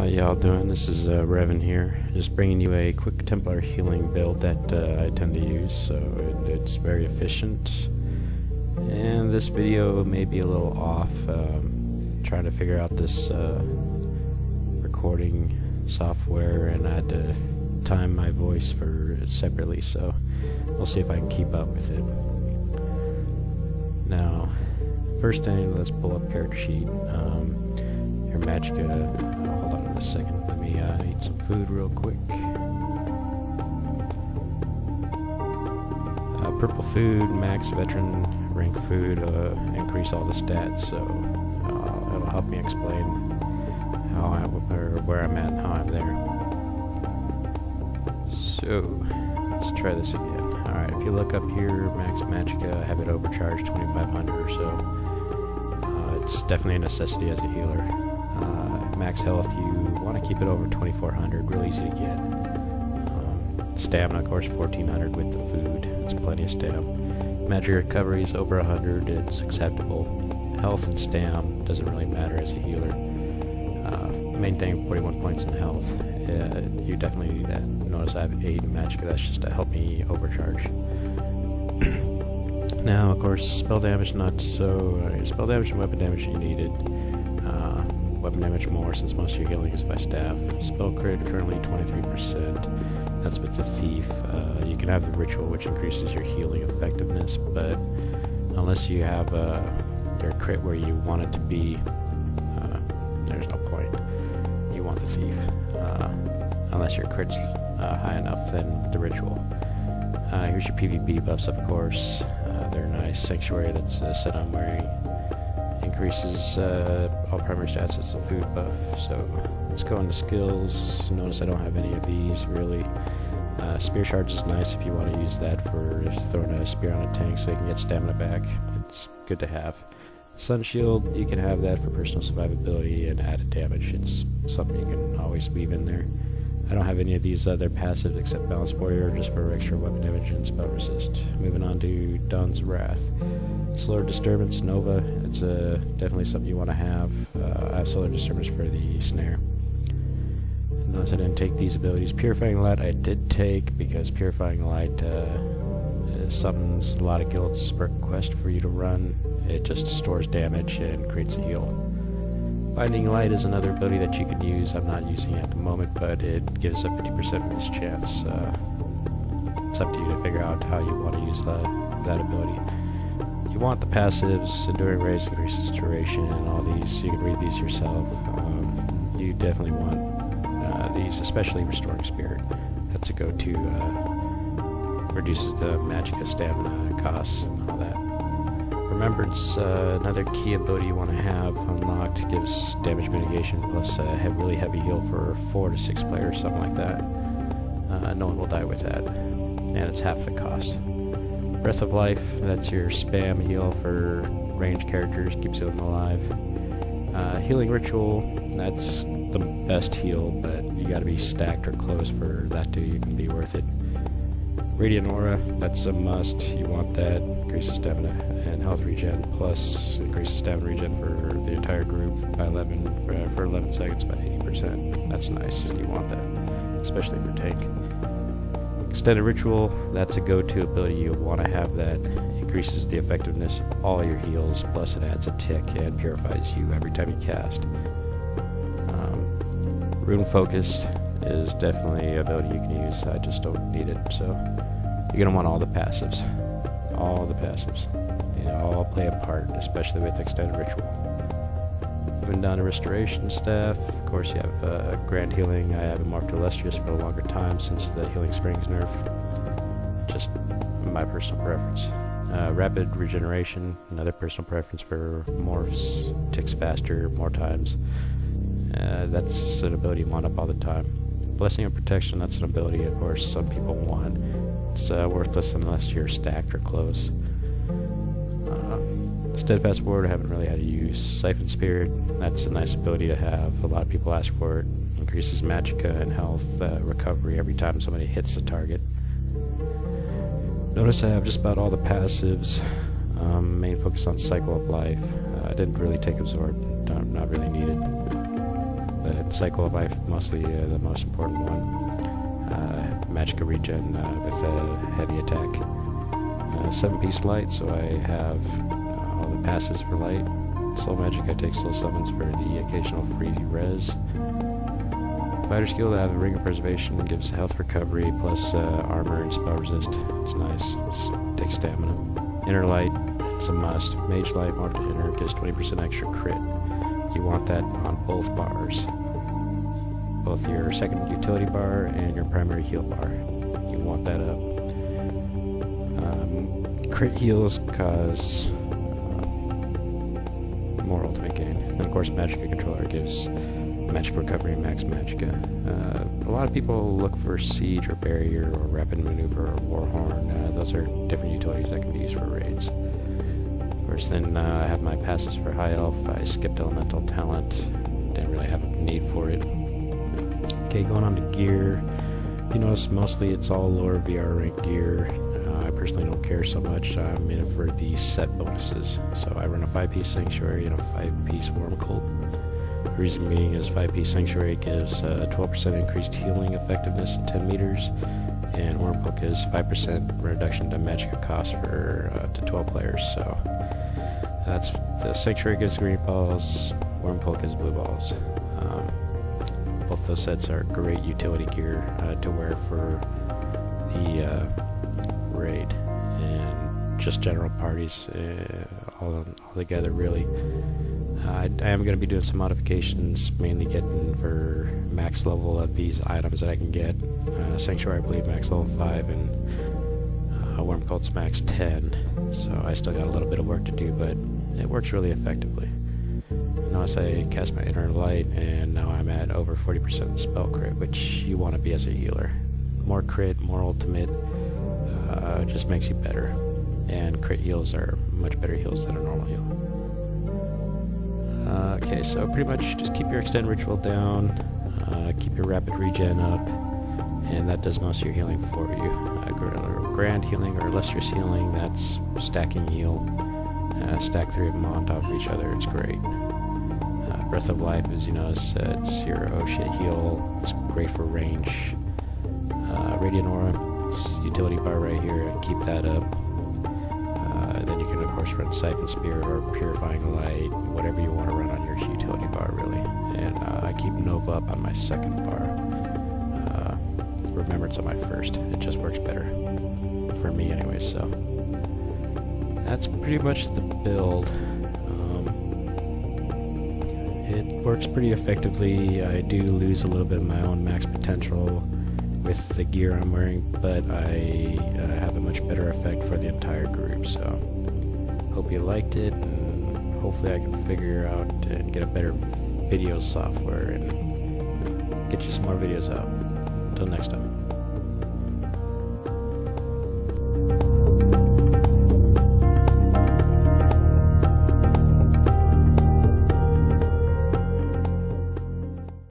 How y'all doing? This is Revan here, just bringing you a quick Templar Healing build that I tend to use, so it's very efficient. And this video may be a little off, trying to figure out this recording software, and I had to time my voice for it separately, so we'll see if I can keep up with it. Now, first thing, let's pull up character sheet. Your Magicka. Hold on a second. Let me eat some food real quick. Purple food, max veteran rank food, increase all the stats, so it'll help me explain how where I'm at and how I'm there. So let's try this again. Alright, if you look up here, max Magicka, I have it overcharged 2500 or so. It's definitely a necessity as a healer. Max health, you want to keep it over 2400, real easy to get. Stamina, of course, 1400 with the food. It's plenty of stamina. Magic recovery is over 100, it's acceptable. Health and stamina doesn't really matter as a healer. Main thing, 41 points in health. You definitely need that. Notice I have 8 in Magicka, that's just to help me overcharge. Now, of course, spell damage not so. Spell damage and weapon damage you needed. Weapon damage more since most of your healing is by staff. Spell crit currently 23%. That's with the thief. You can have the ritual, which increases your healing effectiveness, but unless you have your crit where you want it to be, there's no point. You want the thief, unless your crit's high enough. Then with the ritual. Here's your PvP buffs, of course. They're nice. Sanctuary, that's a set I'm wearing. Increases all primary stats. It's a food buff. So let's go into skills. Notice I don't have any of these really. Spear charge is nice if you want to use that for throwing a spear on a tank so you can get stamina back. It's good to have. Sun shield, you can have that for personal survivability and added damage. It's something you can always weave in there. I don't have any of these other passives except Balance Warrior, just for extra weapon damage and spell resist. Moving on to Dawn's Wrath. Solar Disturbance, Nova, it's definitely something you want to have. I have Solar Disturbance for the snare. Unless I didn't take these abilities. Purifying Light I did take, because Purifying Light summons a lot of guilds request for you to run. It just stores damage and creates a heal. Binding Light is another ability that you can use. I'm not using it at the moment, but it gives a 50% miss chance. It's up to you to figure out how you want to use that ability. You want the passives. Enduring Rays increases duration, and all these. You can read these yourself. You definitely want these, especially Restoring Spirit. That's a go-to. Reduces the Magicka stamina costs and all that. Remembrance, another key ability you want to have unlocked, gives damage mitigation plus a really heavy heal for 4 to 6 players, something like that. No one will die with that, and it's half the cost. Breath of Life, that's your spam heal for ranged characters, keeps them alive. Healing Ritual, that's the best heal, but you gotta be stacked or close for that to even be worth it. Radiant Aura, that's a must. You want that. Increases stamina and health regen, plus increases stamina regen for the entire group by 11 for 11 seconds by 80%. That's nice. You want that, especially for tank. Extended Ritual, that's a go-to ability. You want to have that. Increases the effectiveness of all your heals, plus it adds a tick and purifies you every time you cast. Rune Focus is definitely an ability you can use. I just don't need it, so you're going to want all the passives. All the passives. They all play a part, especially with Extended Ritual. Moving down to Restoration Staff, of course you have Grand Healing. I have it morphed to Illustrious for a longer time since the Healing Springs nerf. Just my personal preference. Rapid Regeneration, another personal preference for morphs. Ticks faster, more times. That's an ability you want up all the time. Blessing of Protection, that's an ability, of course, some people want. It's worthless unless you're stacked or close. Steadfast Ward, I haven't really had to use. Siphon Spirit, that's a nice ability to have. A lot of people ask for it. Increases Magicka and health recovery every time somebody hits the target. Notice I have just about all the passives. Main focus on Cycle of Life. I didn't really take Absorb, not really needed. but Cycle of Life mostly the most important one. Magicka regen with a heavy attack. 7-piece light, so I have all the passes for light. Soul Magic, I take Soul Summons for the occasional free res. Fighter skill, I have a Ring of Preservation, gives health recovery plus armor and spell resist. It's nice. Take stamina. Inner Light, it's a must. Mage Light, marked inner, gives 20% extra crit. You want that on both bars. Both your second utility bar and your primary heal bar. You want that up. Crit heals cause more ultimate gain. And of course, Magicka Controller gives magic recovery and max Magicka. A lot of people look for Siege or Barrier or Rapid Maneuver or Warhorn. Those are different utilities that can be used for raids. Of course, then I have my passes for High Elf. I skipped Elemental Talent. Didn't really have a need for it. Okay, going on to gear. You notice mostly it's all lower VR rank gear. I personally don't care so much. I'm in it for the set bonuses. So I run a 5-piece Sanctuary and a 5-piece Worm Cult. The reason being is 5-piece Sanctuary gives 12% increased healing effectiveness in 10 meters, and Worm Cult gives 5% reduction to Magicka cost for to 12 players. So that's the Sanctuary gives green balls, Worm Cult gives blue balls. Both those sets are great utility gear to wear for the raid and just general parties all together, really. I am going to be doing some modifications, mainly getting for max level of these items that I can get. Sanctuary, I believe, max level 5, and Worm Cult's max 10, so I still got a little bit of work to do, but it works really effectively. Notice I cast my Inner Light, and now I'm at over 40% spell crit, which you want to be as a healer. More crit, more ultimate, just makes you better. And crit heals are much better heals than a normal heal. Okay, so pretty much just keep your Extend Ritual down, keep your Rapid Regen up, and that does most of your healing for you. Grand Healing or Illustrious Healing, that's stacking heal. Stack 3 of them on top of each other, it's great. Breath of Life, as you notice, it's your oh shit heal. It's great for range. Radiant Aura, it's utility bar right here, and keep that up. Then you can of course run Siphon Spear or Purifying Light, whatever you want to run on your utility bar, really. And I keep Nova up on my second bar. Remembrance on my first. It just works better for me, anyway. So that's pretty much the build. It works pretty effectively. I do lose a little bit of my own max potential with the gear I'm wearing, but I have a much better effect for the entire group. So hope you liked it, and hopefully I can figure out and get a better video software and get you some more videos out. Until next time.